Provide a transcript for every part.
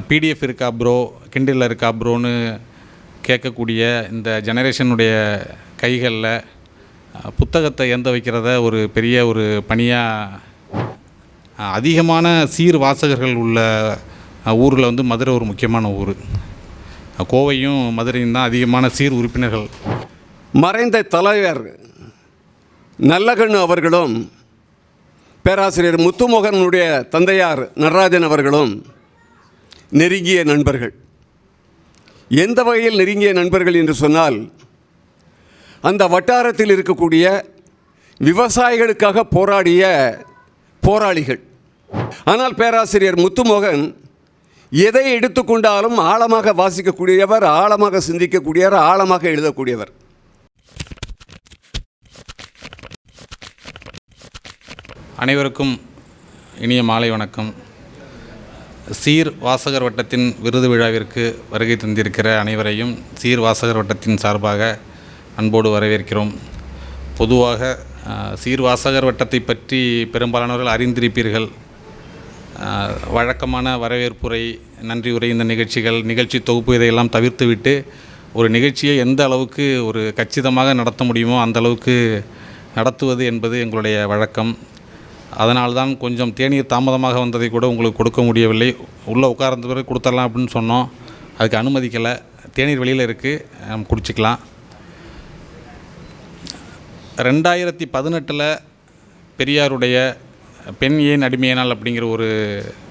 PDF இருக்கா bro, கிண்டிலில் இருக்கா ப்ரோன்னு கேட்கக்கூடிய இந்த ஜெனரேஷனுடைய கைகளில் புத்தகத்தை ஏந்த வைக்கிறத ஒரு பெரிய ஒரு பணியாக, அதிகமான சீர் வாசகர்கள் உள்ள ஊரில் வந்து மதுரை ஒரு முக்கியமான ஊர். கோவையும் மதுரையும் தான் அதிகமான சீர் உறுப்பினர்கள். மறைந்த தலைவர் நல்லகண்ணு அவர்களும் பேராசிரியர் முத்துமோகனுடைய தந்தையார் நடராஜன் அவர்களும் நெருங்கிய நண்பர்கள். எந்த வகையில் நெருங்கிய நண்பர்கள் என்று சொன்னால், அந்த வட்டாரத்தில் இருக்கக்கூடிய விவசாயிகளுக்காக போராடிய போராளிகள். ஆனால் பேராசிரியர் முத்துமோகன் எதை எடுத்துக்கொண்டாலும் ஆழமாக வாசிக்கக்கூடியவர், ஆழமாக சிந்திக்கக்கூடியவர், ஆழமாக எழுதக்கூடியவர். அனைவருக்கும் இனிய மாலை வணக்கம். சீர் வாசகர் வட்டத்தின் விருது விழாவிற்கு வருகை தந்திருக்கிற அனைவரையும் சீர் வாசகர் வட்டத்தின் சார்பாக அன்போடு வரவேற்கிறோம். பொதுவாக சீர் வாசகர் வட்டத்தை பற்றி பெரும்பாலானவர்கள் அறிந்திருப்பீர்கள். வழக்கமான வரவேற்புரை, நன்றி உரை, இந்த நிகழ்ச்சி தொகுப்பு இதையெல்லாம் தவிர்த்துவிட்டு ஒரு நிகழ்ச்சியை எந்த அளவுக்கு ஒரு கச்சிதமாக நடத்த முடியுமோ அந்த அளவுக்கு நடத்துவது என்பது எங்களுடைய வழக்கம். அதனால்தான் கொஞ்சம் தேநீர் தாமதமாக வந்ததை கூட உங்களுக்கு கொடுக்க முடியவில்லை. உள்ளே உட்கார்ந்த பிறகு கொடுத்துடலாம் அப்படின்னு சொன்னோம், அதுக்கு அனுமதிக்கலை. தேநீர் வெளியில் இருக்குது, நம்ம குடிச்சிக்கலாம். 2018 பெரியாருடைய பெண் ஏன் அடிமையினால் அப்படிங்கிற ஒரு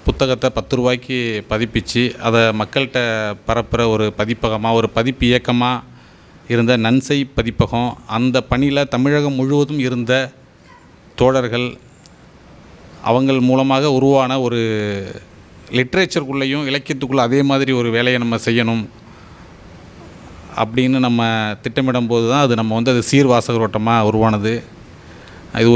புத்தகத்தை 10 ரூபாய்க்கு பதிப்பிச்சு அதை மக்கள்கிட்ட பரப்புகிற ஒரு பதிப்பகமாக, ஒரு பதிப்பு இயக்கமாக இருந்த நன்செய் பதிப்பகம், அந்த பணியில் தமிழகம் முழுவதும் இருந்த தோழர்கள், அவங்கள் மூலமாக உருவான ஒரு லிட்ரேச்சருக்குள்ளேயும் இலக்கியத்துக்குள்ளே அதே மாதிரி ஒரு வேலையை நம்ம செய்யணும் அப்படின்னு நம்ம திட்டமிடும் போது தான் அது நம்ம வந்து அது சீர் வாசகர் வட்டமாக உருவானது. இது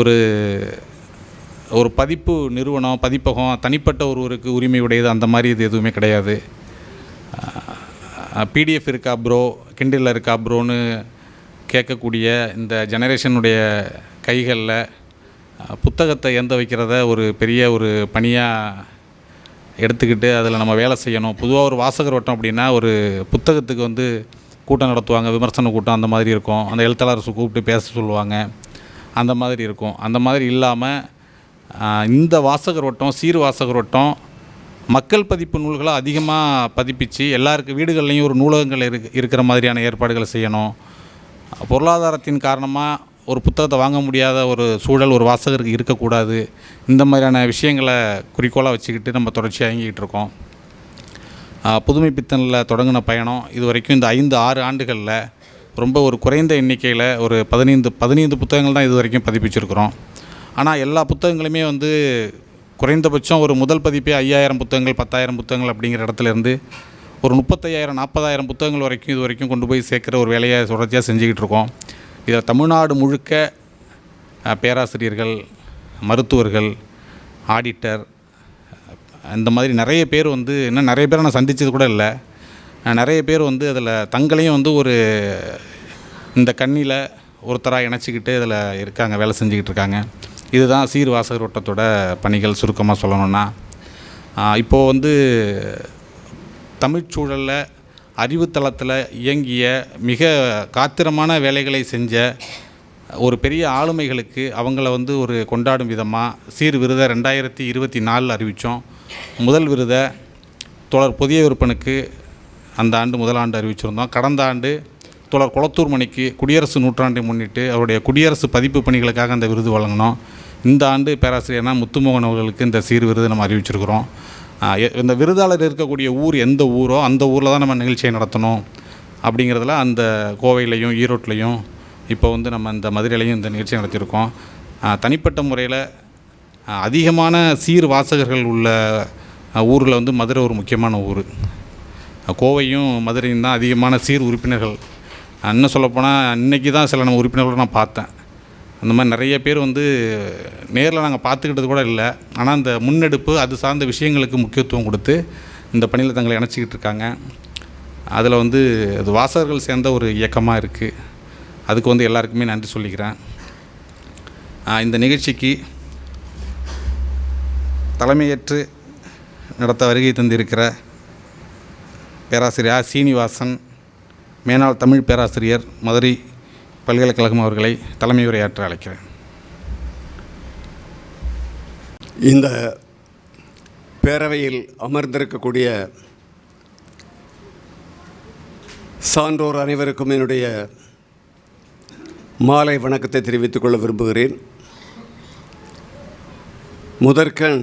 ஒரு பதிப்பு நிறுவனம், பதிப்பகம் தனிப்பட்ட ஒருவருக்கு உரிமை உடையது, அந்த மாதிரி இது எதுவுமே கிடையாது. பிடிஎஃப் இருக்கா ப்ரோ, கிண்டிலில் இருக்கா ப்ரோன்னு கேட்கக்கூடிய இந்த ஜெனரேஷனுடைய கைகளில் புத்தகத்தை ஏந்த வைக்கிறத ஒரு பெரிய ஒரு பணியாக எடுத்துக்கிட்டு அதில் நம்ம வேலை செய்யணும். பொதுவாக ஒரு வாசகர் வட்டம் அப்படின்னா ஒரு புத்தகத்துக்கு வந்து கூட்டம் நடத்துவாங்க, விமர்சன கூட்டம் அந்த மாதிரி இருக்கும். அந்த எழுத்தாளர் கூப்பிட்டு பேச சொல்லுவாங்க, அந்த மாதிரி இருக்கும். அந்த மாதிரி இல்லாமல் இந்த வாசகர் வட்டம், சீர் வாசகர் வட்டம் மக்கள் பதிப்பு நூல்களை அதிகமாக பதிப்பிச்சு எல்லாருக்கு வீடுகள்லேயும் ஒரு நூலகங்கள் இருக்கிற மாதிரியான ஏற்பாடுகளை செய்யணும். பொருளாதாரத்தின் காரணமாக ஒரு புத்தகத்தை வாங்க முடியாத ஒரு சூழல் ஒரு வாசகருக்கு இருக்கக்கூடாது. இந்த மாதிரியான விஷயங்களை குறிக்கோளாக வச்சுக்கிட்டு நம்ம தொடர்ச்சியாக இயங்கிக்கிட்டு இருக்கோம். புதுமை பித்தனில் தொடங்கின பயணம் இது வரைக்கும் இந்த 5-6 ஆண்டுகளில் ரொம்ப ஒரு குறைந்த எண்ணிக்கையில் ஒரு 15 புத்தகங்கள் தான் இது வரைக்கும் பதிப்பிச்சிருக்கிறோம். ஆனால் எல்லா புத்தகங்களுமே வந்து குறைந்தபட்சம் ஒரு முதல் பதிப்பே 5000 புத்தகங்கள், 10,000 புத்தகங்கள் அப்படிங்கிற இடத்துலேருந்து ஒரு 35,000-40,000 புத்தகங்கள் வரைக்கும் இது வரைக்கும் கொண்டு போய் சேர்க்குற ஒரு வேலையை தொடர்ச்சியாக செஞ்சுக்கிட்டு இருக்கோம். இதில் தமிழ்நாடு முழுக்க பேராசிரியர்கள், மருத்துவர்கள், ஆடிட்டர், இந்த மாதிரி நிறைய பேர் வந்து, இன்னும் நிறைய பேரை நான் சந்தித்தது கூட இல்லை, நிறைய பேர் வந்து அதில் தங்களையும் வந்து ஒரு இந்த கண்ணியில் ஒருத்தராக இணைச்சிக்கிட்டு இதில் இருக்காங்க, வேலை செஞ்சுக்கிட்டு இருக்காங்க. இதுதான் சீர் வாசகர் வட்டத்தோட பணிகள் சுருக்கமாக சொல்லணுன்னா. இப்போது வந்து தமிழ்ச்சூழலில் அறிவுத்தளத்தில் இயங்கிய மிக காத்திரமான வேலைகளை செஞ்ச ஒரு பெரிய ஆளுமைகளுக்கு அவங்கள வந்து ஒரு கொண்டாடும் விதமாக சீர் விருதை 2024 அறிவித்தோம். முதல் விருதை தோழர் புதிய விற்பனுக்கு அந்த ஆண்டு முதல் ஆண்டு அறிவிச்சிருந்தோம். கடந்த ஆண்டு தோழர் குளத்தூர் மணிக்கு குடியரசு நூற்றாண்டை முன்னிட்டு அவருடைய குடியரசு பதிப்பு பணிகளுக்காக அந்த விருது வழங்கினோம். இந்த ஆண்டு பேராசிரியர்னா முத்துமோகன் அவர்களுக்கு இந்த சீர் விருது நம்ம அறிவிச்சிருக்கிறோம். இந்த விருதாளர் இருக்கக்கூடிய ஊர் எந்த ஊரோ அந்த ஊரில் தான் நம்ம நிகழ்ச்சியை நடத்தணும் அப்படிங்கிறதுல அந்த கோவையிலையும் ஈரோட்லையும் இப்போ வந்து நம்ம இந்த மதுரையிலையும் இந்த நிகழ்ச்சியை நடத்தியிருக்கோம். தனிப்பட்ட முறையில் அதிகமான சீர் வாசகர்கள் உள்ள ஊரில் வந்து மதுரை ஒரு முக்கியமான ஊர். கோவையும் மதுரையும் தான் அதிகமான சீர் உறுப்பினர்கள். இன்னும் சொல்லப்போனால் இன்றைக்கி தான் சில நம்ம உறுப்பினர்களை நான் பார்த்தேன். அந்த மாதிரி நிறைய பேர் வந்து நேரில் நாங்கள் பார்த்துக்கிட்டது கூட இல்லை. ஆனால் அந்த முன்னெடுப்பு, அது சார்ந்த விஷயங்களுக்கு முக்கியத்துவம் கொடுத்து இந்த பணியில் தங்களை இணைச்சிக்கிட்டு இருக்காங்க. அதில் வந்து அது வாசகர்கள் சேர்ந்த ஒரு இயக்கமாக இருக்குது. அதுக்கு வந்து எல்லாருக்குமே நன்றி சொல்லிக்கிறேன். இந்த நிகழ்ச்சிக்கு தலைமையேற்று நடத்த வருகை தந்திருக்கிற பேராசிரியர் ஆர் சீனிவாசன், மேனாள் தமிழ் பேராசிரியர், மதுரை பல்கலைக்கழகம் அவர்களை தலைமை உரையாற்ற அழைக்கிறேன். இந்த பேரவையில் அமர்ந்திருக்கக்கூடிய சான்றோர் அனைவருக்கும் என்னுடைய மாலை வணக்கத்தை தெரிவித்துக் கொள்ள விரும்புகிறேன். முதற்கண்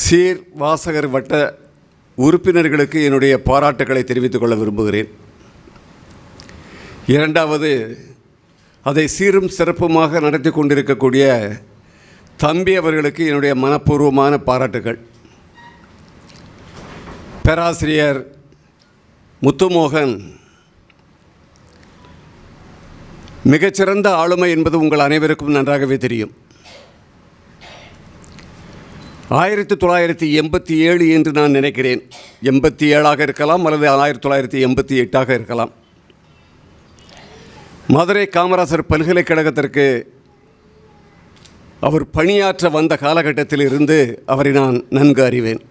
சீர் வாசகர் வட்ட உறுப்பினர்களுக்கு என்னுடைய பாராட்டுக்களை தெரிவித்துக் கொள்ள விரும்புகிறேன். இரண்டாவது, அதை சீரும் சிறப்புமாக நடத்தி கொண்டிருக்கக்கூடிய தம்பி அவர்களுக்கு என்னுடைய மனப்பூர்வமான பாராட்டுகள். பேராசிரியர் முத்துமோகன் மிகச்சிறந்த ஆளுமை என்பது உங்கள் அனைவருக்கும் நன்றாகவே தெரியும். 1987 என்று நான் நினைக்கிறேன், 87ஆக இருக்கலாம் அல்லது 1988ஆக இருக்கலாம், மதுரை காமராசர் பல்கலைக்கழகத்திற்கு அவர் பணியாற்ற வந்த காலகட்டத்தில் இருந்து அவரை நான் நன்கு அறிவேன்.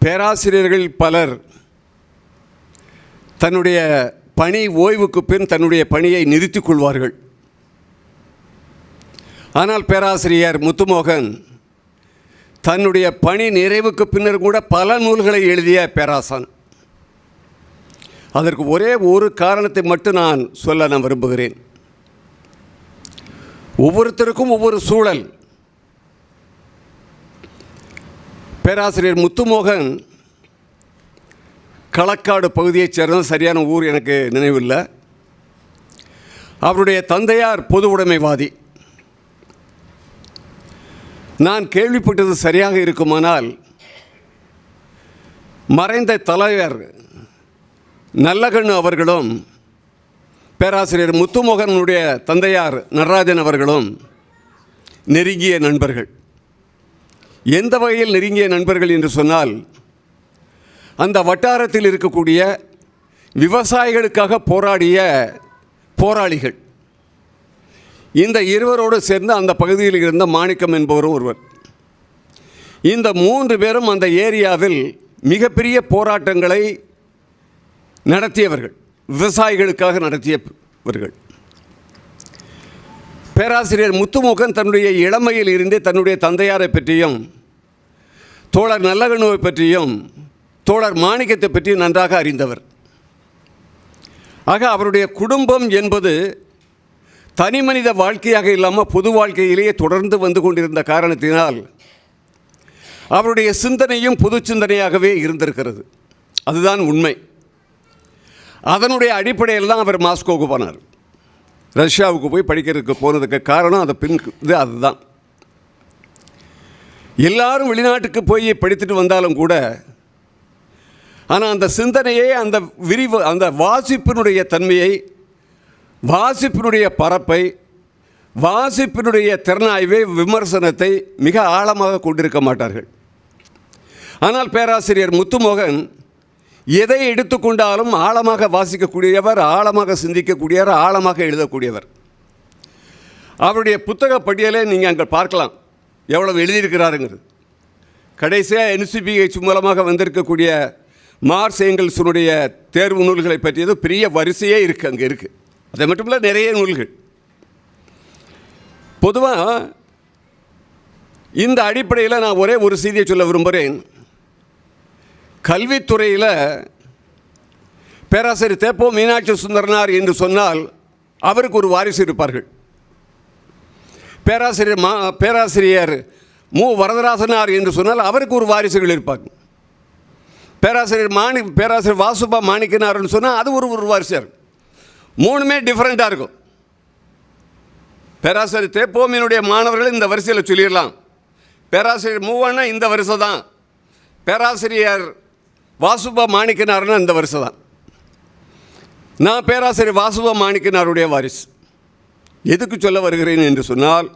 பேராசிரியர்கள் பலர் தன்னுடைய பணி ஓய்வுக்கு பின் தன்னுடைய பணியை நிறுத்திக் கொள்வார்கள். ஆனால் பேராசிரியர் முத்துமோகன் தன்னுடைய பணி நிறைவுக்கு பின்னர் கூட பல நூல்களை எழுதிய பேராசான். அதற்கு ஒரே ஒரு காரணத்தை மட்டும் நான் சொல்ல நான் விரும்புகிறேன். ஒவ்வொருத்தருக்கும் ஒவ்வொரு சூழல். பேராசிரியர் முத்துமோகன் களக்காடு பகுதியைச் சேர்ந்த, சரியான ஊர் எனக்கு நினைவில்லை. அவருடைய தந்தையார் பொது உடைமைவாதி. நான் கேள்விப்பட்டது சரியாக இருக்குமானால் மறைந்த தலைவர் நல்லகண்ணு அவர்களும் பேராசிரியர் முத்துமோகனுடைய தந்தையார் நடராஜன் அவர்களும் நெருங்கிய நண்பர்கள். எந்த வகையில் நெருங்கிய நண்பர்கள் என்று சொன்னால், அந்த வட்டாரத்தில் இருக்கக்கூடிய விவசாயிகளுக்காக போராடிய போராளிகள். இந்த இருவரோடு சேர்ந்து அந்த பகுதியில் இருந்த மாணிக்கம் என்பவரும் ஒருவர். இந்த 3 பேரும் அந்த ஏரியாவில் மிகப்பெரிய போராட்டங்களை நடத்தியவர்கள், விவசாயிகளுக்காக நடத்தியவர்கள். பேராசிரியர் முத்துமோகன் தன்னுடைய இளமையில் இருந்தே தன்னுடைய தந்தையாரை பற்றியும் தோழர் நல்லகண்ணுவை பற்றியும் தோழர் மாணிக்கத்தை பற்றியும் நன்றாக அறிந்தவர். ஆக அவருடைய குடும்பம் என்பது தனி மனித வாழ்க்கையாக இல்லாமல் பொது வாழ்க்கையிலேயே தொடர்ந்து வந்து கொண்டிருந்த காரணத்தினால் அவருடைய சிந்தனையும் பொது சிந்தனையாகவே இருந்திருக்கிறது. அதுதான் உண்மை. அதனுடைய அடிப்படையில் தான் அவர் மாஸ்கோவுக்கு போனார். ரஷ்யாவுக்கு போய் படிக்கிறதுக்கு போனதுக்கு காரணம் அது அதுதான். எல்லாரும் வெளிநாட்டுக்கு போய் படித்துட்டு வந்தாலும் கூட, ஆனால் அந்த சிந்தனையை, அந்த விரிவு, அந்த வாசிப்பினுடைய தன்மையை, வாசிப்பினுடைய பரப்பை, வாசிப்பினுடைய திறனாய்வை, விமர்சனத்தை மிக ஆழமாக கொண்டிருக்க மாட்டார்கள். ஆனால் பேராசிரியர் முத்துமோகன் எதை எடுத்துக்கொண்டாலும் ஆழமாக வாசிக்கக்கூடியவர், ஆழமாக சிந்திக்கக்கூடியவர், ஆழமாக எழுதக்கூடியவர். அவருடைய புத்தக பட்டியலை நீங்கள் அங்கே பார்க்கலாம், எவ்வளவு எழுதியிருக்கிறாருங்கிறது. கடைசியாக NCBH மூலமாக வந்திருக்கக்கூடிய மார்க்ஸ் ஏங்கல்ஸுடைய தேர்வு நூல்களை பற்றியது பெரிய வரிசையே இருக்குது, அங்கே இருக்குது. அதை மட்டுமில்ல, நிறைய நூல்கள். பொதுவாக இந்த அடிப்படையில் நான் ஒரே ஒரு செய்தியை சொல்ல விரும்புகிறேன். கல்வித்துறையில் பேராசிரியர் தேப்போ மீனாட்சி சுந்தரனார் என்று சொன்னால் அவருக்கு ஒரு வாரிசு இருப்பார்கள். பேராசிரியர் மு வரதராசனார் என்று சொன்னால் அவருக்கு ஒரு வாரிசுகள் இருப்பாங்க. பேராசிரியர் வாசுபா மாணிக்கனார்னு சொன்னால் அது ஒரு வாரிசார். 3மே டிஃப்ரெண்ட்டாக இருக்கும். பேராசிரியர் தேப்போமினுடைய மாணவர்கள் இந்த வரிசையில் சொல்லிடலாம். பேராசிரியர் மூவன்னா இந்த வரிசை தான். பேராசிரியர் வாசுபா மாணிக்கனார்னா இந்த வரிசை தான். நான் பேராசிரியர் வாசுபா மாணிக்கனாருடைய வாரிசு. எதுக்கு சொல்ல வருகிறேன் என்று சொன்னால்,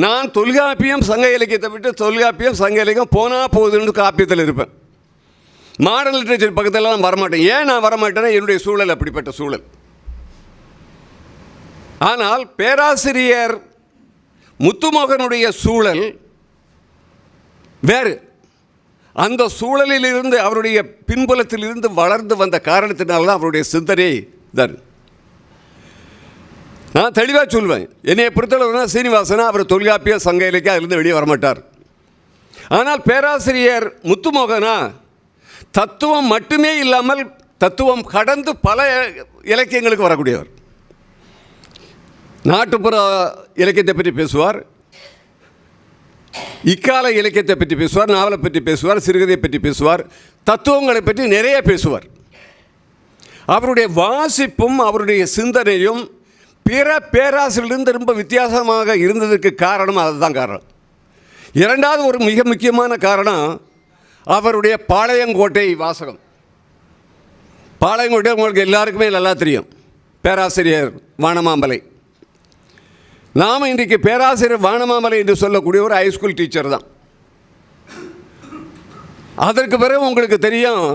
நான் தொல்காப்பியம் சங்க இலக்கியத்தை விட்டு தொல்காப்பியம் சங்க இலக்கியம் போனால் போகுதுன்னு காப்பியத்தில் இருப்பேன். மாடர்ன் லிட்ரேச்சர் பக்கத்தில் நான் வரமாட்டேன். ஏன் நான் வரமாட்டேன்னா என்னுடைய சூழல் அப்படிப்பட்ட சூழல். ஆனால் பேராசிரியர் முத்துமோகனுடைய சூழல் வேறு. அந்த சூழலிலிருந்து அவருடைய பின்புலத்திலிருந்து வளர்ந்து வந்த காரணத்தினால்தான் அவருடைய சிந்தனை தான். நான் தெளிவாக சொல்வேன், என்னை பொறுத்தளவுனா சீனிவாசனா அவர் தொல்காப்பிய சங்க இலக்கியம் அதிலிருந்து வெளியே வரமாட்டார். ஆனால் பேராசிரியர் முத்துமோகனா தத்துவம் மட்டுமே இல்லாமல் தத்துவம் கடந்து பல இலக்கியங்களுக்கு வரக்கூடியவர். நாட்டுப்புற இலக்கியத்தை பற்றி பேசுவார், இக்கால இலக்கியத்தை பற்றி பேசுவார், நாவலை பற்றி பேசுவார், சிறுகதையை பற்றி பேசுவார், தத்துவங்களை பற்றி நிறைய பேசுவார். அவருடைய வாசிப்பும் அவருடைய சிந்தனையும் பிற பேராசிரியர்களிருந்து ரொம்ப வித்தியாசமாக இருந்ததற்கு காரணம் அதுதான் காரணம். இரண்டாவது ஒரு மிக முக்கியமான காரணம் அவருடைய பாளையங்கோட்டை வாசகம். பாளையங்கோட்டை உங்களுக்கு எல்லாருக்குமே நல்லா தெரியும், பேராசிரியர் வானமாமலை. நாம் இன்றைக்கு பேராசிரியர் வானமாமலை என்று சொல்லக்கூடிய ஒரு ஹைஸ்கூல் டீச்சர் தான். அதற்கு பிறகு உங்களுக்கு தெரியும்,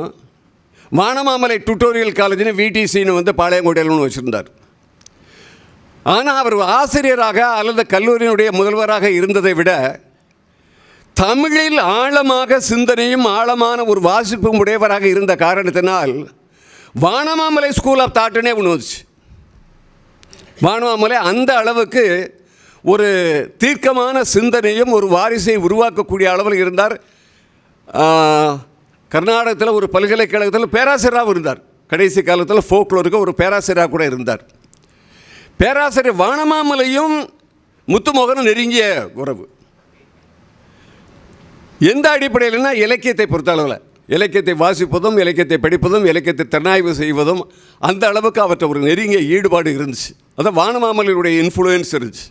வானமாமலை டுட்டோரியல் காலேஜ்னு VTCன்னு வந்து பாளையங்கோட்டையில் ஒன்று வச்சுருந்தார். ஆனால் அவர் ஆசிரியராக அல்லது கல்லூரியினுடைய முதல்வராக இருந்ததை விட தமிழில் ஆழமாக சிந்தனையும் ஆழமான ஒரு வாசிப்பும் உடையவராக இருந்த காரணத்தினால் வானமாமலை ஸ்கூல் ஆஃப் தாட்னே ஒன்று வந்துச்சு. வானமாமலை அந்த அளவுக்கு ஒரு தீர்க்கமான சிந்தனையும் ஒரு வாரிசை உருவாக்கக்கூடிய அளவில் இருந்தார். கர்நாடகத்தில் ஒரு பல்கலைக்கழகத்தில் பேராசிரியராகவும் இருந்தார். கடைசி காலத்தில் ஃபோக்லோருக்கு ஒரு பேராசிரியராக கூட இருந்தார். பேராசிரியர் வானமாமலையும் முத்துமோகனும் நெருங்கிய உறவு. எந்த அடிப்படையில்னா இலக்கியத்தை பொறுத்த அளவில், இலக்கியத்தை வாசிப்பதும் இலக்கியத்தை படிப்பதும் இலக்கியத்தை திறனாய்வு செய்வதும் அந்த அளவுக்கு அவற்றை ஒரு நெருங்கிய ஈடுபாடு இருந்துச்சு. அதான் வானமாமலையுடைய இன்ஃப்ளூயன்ஸ் இருந்துச்சு.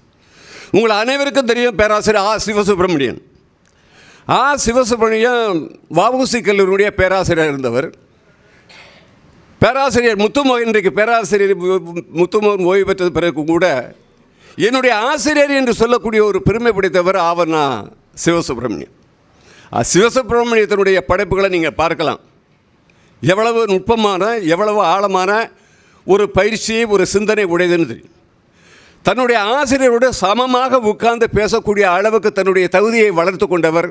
உங்கள் அனைவருக்கும் தெரியும் பேராசிரியர் சிவசுப்பிரமணியன். சிவசுப்பிரமணியன் வஉசி கல்லூரியுடைய பேராசிரியர் இருந்தவர். பேராசிரியர் முத்துமோகன், இன்றைக்கு பேராசிரியர் முத்துமோகன் ஓய்வு பெற்ற பிறகு கூட என்னுடைய ஆசிரியர் என்று சொல்லக்கூடிய ஒரு பெருமை படைத்தவர் ஆவர்னா சிவசுப்பிரமணியன். சிவசுப்பிரமணியத்தினுடைய படைப்புகளை நீங்கள் பார்க்கலாம். எவ்வளவு நுட்பமான, எவ்வளவு ஆழமான ஒரு பயிற்சி, ஒரு சிந்தனை உடையதுன்னு தெரியும். தன்னுடைய ஆசிரியரோடு சமமாக உட்கார்ந்து பேசக்கூடிய அளவுக்கு தன்னுடைய தகுதியை வளர்த்து கொண்டவர்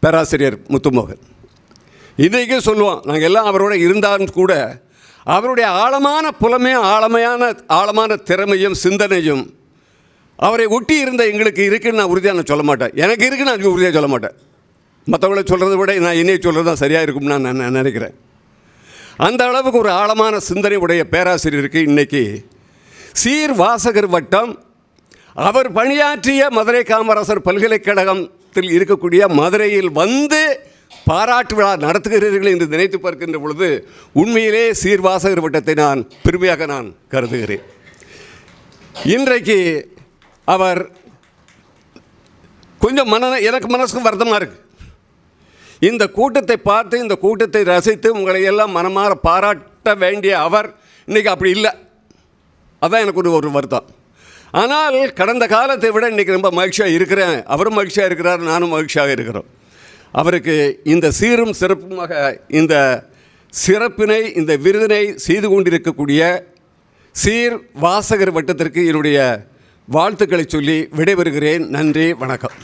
பேராசிரியர் முத்துமோகன். இன்றைக்கும் சொல்லுவோம், நாங்கள் எல்லாம் அவரோட இருந்தாலும் கூட அவருடைய ஆழமான புலமையும் ஆழமான திறமையும் சிந்தனையும் அவரை ஒட்டி இருந்த எங்களுக்கு இருக்குன்னு நான் உறுதியாக சொல்ல மாட்டேன். எனக்கு இருக்குன்னு நான் உறுதியாக சொல்ல மாட்டேன். மற்றவங்களை சொல்கிறத விட நான் என்னையை சொல்கிறது தான் சரியாக இருக்கும்னு நான் நினைக்கிறேன். அந்த அளவுக்கு ஒரு ஆழமான சிந்தனை உடைய பேராசிரியருக்கு இன்றைக்கி சீர் வாசகர் வட்டம், அவர் பணியாற்றிய மதுரை காமராசர் பல்கலைக்கழகத்தில் இருக்கக்கூடிய மதுரையில் வந்து பாராட்டு விழா நடத்துகிறீர்கள் என்று நினைத்து பார்க்கின்ற பொழுது உண்மையிலே சீர் வாசகர் வட்டத்தை நான் பெருமையாக நான் கருதுகிறேன். இன்றைக்கு அவர் கொஞ்சம் எனக்கு மனசுக்கும் வருத்தமாக இருக்குது. இந்த கூட்டத்தை பார்த்து, இந்த கூட்டத்தை ரசித்து உங்களை எல்லாம் மனமாற பாராட்ட வேண்டிய அவர் இன்றைக்கி அப்படி இல்லை. அதான் எனக்கு ஒரு வருத்தம். ஆனால் கடந்த காலத்தை விட இன்றைக்கி ரொம்ப மகிழ்ச்சியாக இருக்கிறேன். அவரும் மகிழ்ச்சியாக இருக்கிறார், நானும் மகிழ்ச்சியாக இருக்கிறோம். அவருக்கு இந்த சீரும் சிறப்புமாக இந்த சிறப்பினை, இந்த விருதினை செய்து கொண்டிருக்கக்கூடிய சீர் வாசகர் வட்டத்திற்கு என்னுடைய வாழ்த்துக்களை சொல்லி விடைபெறுகிறேன். நன்றி, வணக்கம்.